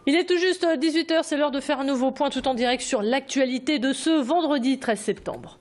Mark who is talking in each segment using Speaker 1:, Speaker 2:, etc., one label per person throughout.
Speaker 1: Il est tout juste 18 h, c'est l'heure de faire un nouveau point tout en direct sur l'actualité de ce vendredi 13 septembre.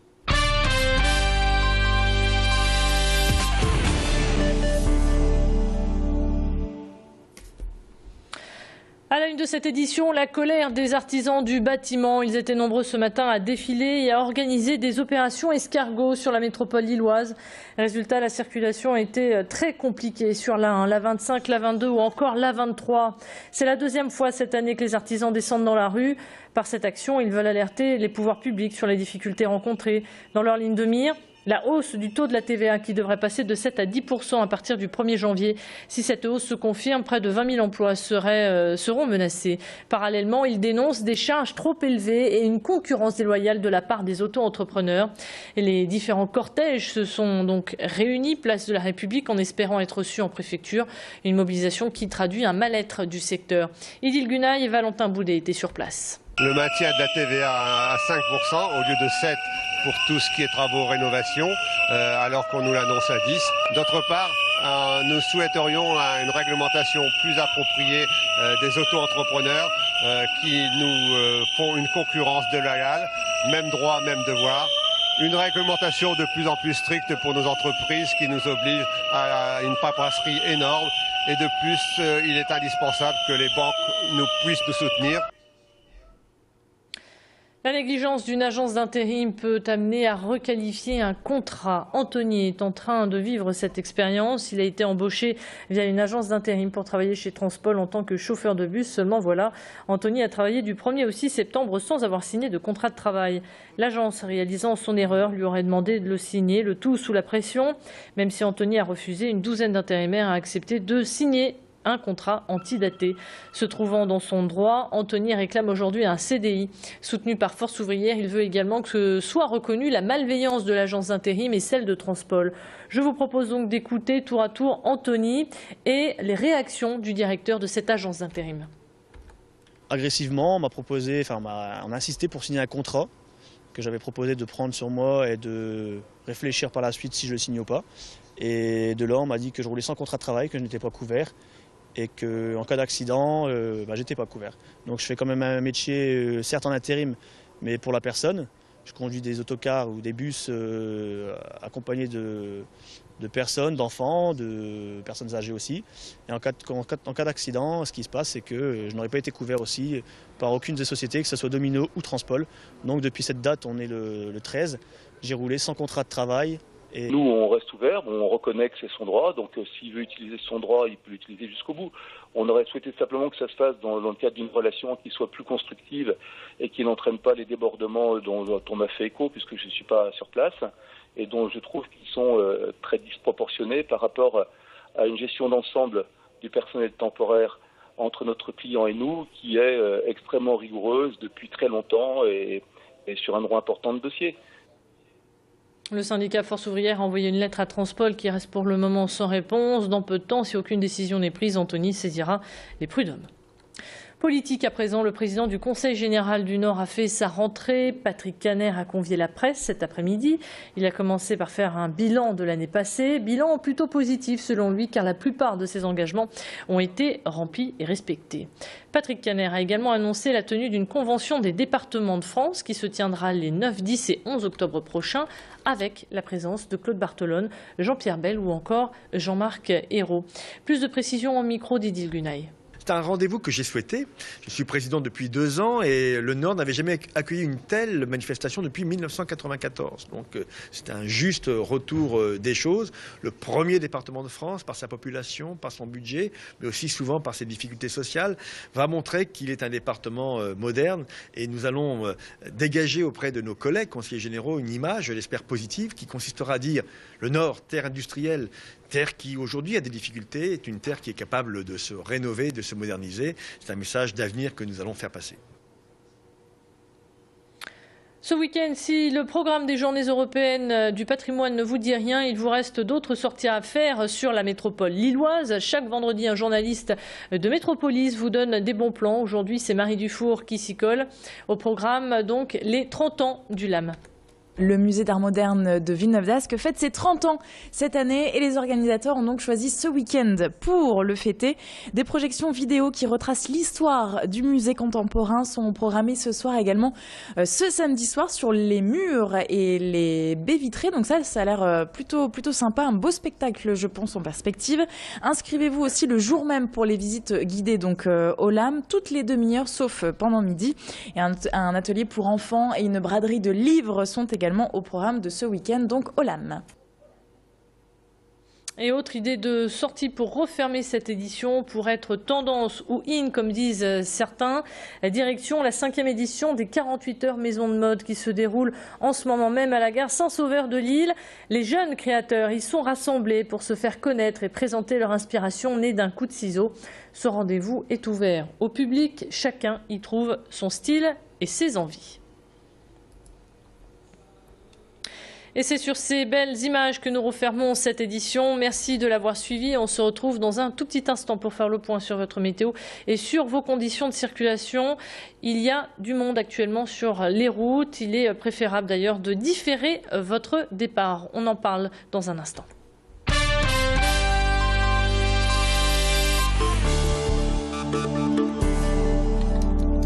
Speaker 1: À la une de cette édition, la colère des artisans du bâtiment. Ils étaient nombreux ce matin à défiler et à organiser des opérations escargots sur la métropole lilloise. Résultat, la circulation était très compliquée sur la 1, la 25, la 22 ou encore la 23. C'est la deuxième fois cette année que les artisans descendent dans la rue. Par cette action, ils veulent alerter les pouvoirs publics sur les difficultés rencontrées. Dans leur ligne de mire, la hausse du taux de la TVA qui devrait passer de 7 à 10 % à partir du 1er janvier. Si cette hausse se confirme, près de 20 000 emplois seront menacés. Parallèlement, ils dénoncent des charges trop élevées et une concurrence déloyale de la part des auto-entrepreneurs. Et les différents cortèges se sont donc réunis place de la République en espérant être reçus en préfecture. Une mobilisation qui traduit un mal-être du secteur. Idil Gunaï et Valentin Boudet étaient sur place.
Speaker 2: Le maintien de la TVA à 5% au lieu de 7% pour tout ce qui est travaux rénovation, alors qu'on nous l'annonce à 10%. D'autre part, nous souhaiterions une réglementation plus appropriée des auto-entrepreneurs qui nous font une concurrence déloyale, même droit, même devoir. Une réglementation de plus en plus stricte pour nos entreprises qui nous oblige à une paperasserie énorme. Et de plus, il est indispensable que les banques puissent nous soutenir.
Speaker 1: La négligence d'une agence d'intérim peut amener à requalifier un contrat. Anthony est en train de vivre cette expérience. Il a été embauché via une agence d'intérim pour travailler chez Transpol en tant que chauffeur de bus. Seulement voilà, Anthony a travaillé du 1er au 6 septembre sans avoir signé de contrat de travail. L'agence, réalisant son erreur, lui aurait demandé de le signer, le tout sous la pression. Même si Anthony a refusé, une douzaine d'intérimaires a accepté de signer un contrat antidaté. Se trouvant dans son droit, Anthony réclame aujourd'hui un CDI. Soutenu par Force ouvrière, il veut également que soit reconnue la malveillance de l'agence d'intérim et celle de Transpol. Je vous propose donc d'écouter tour à tour Anthony et les réactions du directeur de cette agence d'intérim.
Speaker 3: Agressivement, on a insisté pour signer un contrat que j'avais proposé de prendre sur moi et de réfléchir par la suite si je le signe ou pas. Et de là, on m'a dit que je roulais sans contrat de travail, que je n'étais pas couvert. Et qu'en cas d'accident, j'étais pas couvert. Donc je fais quand même un métier, certes en intérim, mais pour la personne. Je conduis des autocars ou des bus accompagnés de personnes, d'enfants, de personnes âgées aussi. Et en cas d'accident, ce qui se passe, c'est que je n'aurais pas été couvert aussi par aucune des sociétés, que ce soit Domino ou Transpol. Donc depuis cette date, on est le 13, j'ai roulé sans contrat de travail.
Speaker 4: Et nous, on reste ouvert, on reconnaît que c'est son droit, donc s'il veut utiliser son droit, il peut l'utiliser jusqu'au bout. On aurait souhaité simplement que ça se fasse dans le cadre d'une relation qui soit plus constructive et qui n'entraîne pas les débordements dont on m'a fait écho, puisque je ne suis pas sur place, et dont je trouve qu'ils sont très disproportionnés par rapport à une gestion d'ensemble du personnel temporaire entre notre client et nous, qui est extrêmement rigoureuse depuis très longtemps et sur un nombre important de dossiers.
Speaker 1: Le syndicat Force ouvrière a envoyé une lettre à Transpol qui reste pour le moment sans réponse. Dans peu de temps, si aucune décision n'est prise, Anthony saisira les prud'hommes. Politique à présent, le président du Conseil général du Nord a fait sa rentrée. Patrick Kanner a convié la presse cet après-midi. Il a commencé par faire un bilan de l'année passée. Bilan plutôt positif selon lui, car la plupart de ses engagements ont été remplis et respectés. Patrick Kanner a également annoncé la tenue d'une convention des départements de France qui se tiendra les 9, 10 et 11 octobre prochains avec la présence de Claude Barthelone, Jean-Pierre Bel ou encore Jean-Marc Ayrault. Plus de précisions au micro d'Idil Gunaï.
Speaker 5: C'est un rendez-vous que j'ai souhaité. Je suis président depuis 2 ans et le Nord n'avait jamais accueilli une telle manifestation depuis 1994. Donc c'est un juste retour des choses. Le premier département de France, par sa population, par son budget, mais aussi souvent par ses difficultés sociales, va montrer qu'il est un département moderne. Et nous allons dégager auprès de nos collègues conseillers généraux une image, je l'espère positive, qui consistera à dire le Nord, terre industrielle, terre qui aujourd'hui a des difficultés, est une terre qui est capable de se rénover, de se moderniser. C'est un message d'avenir que nous allons faire passer.
Speaker 1: Ce week-end, si le programme des Journées européennes du patrimoine ne vous dit rien, il vous reste d'autres sorties à faire sur la métropole lilloise. Chaque vendredi, un journaliste de Métropolis vous donne des bons plans. Aujourd'hui, c'est Marie Dufour qui s'y colle. Au programme, donc, les 30 ans du LAM.
Speaker 6: Le musée d'art moderne de Villeneuve-d'Ascq fête ses 30 ans cette année et les organisateurs ont donc choisi ce week-end pour le fêter. Des projections vidéo qui retracent l'histoire du musée contemporain sont programmées ce soir également, ce samedi soir, sur les murs et les baies vitrées. Donc ça a l'air plutôt sympa, un beau spectacle je pense en perspective. Inscrivez-vous aussi le jour même pour les visites guidées donc au LAM, toutes les demi-heures sauf pendant midi. Et un atelier pour enfants et une braderie de livres sont également au programme de ce week-end, donc au LAM.
Speaker 1: Et autre idée de sortie pour refermer cette édition, pour être tendance ou in, comme disent certains, direction la 5e édition des 48 heures maison de mode qui se déroule en ce moment même à la gare Saint-Sauveur de Lille. Les jeunes créateurs y sont rassemblés pour se faire connaître et présenter leur inspiration née d'un coup de ciseau. Ce rendez-vous est ouvert au public, chacun y trouve son style et ses envies. Et c'est sur ces belles images que nous refermons cette édition. Merci de l'avoir suivi. On se retrouve dans un tout petit instant pour faire le point sur votre météo et sur vos conditions de circulation. Il y a du monde actuellement sur les routes. Il est préférable d'ailleurs de différer votre départ. On en parle dans un instant.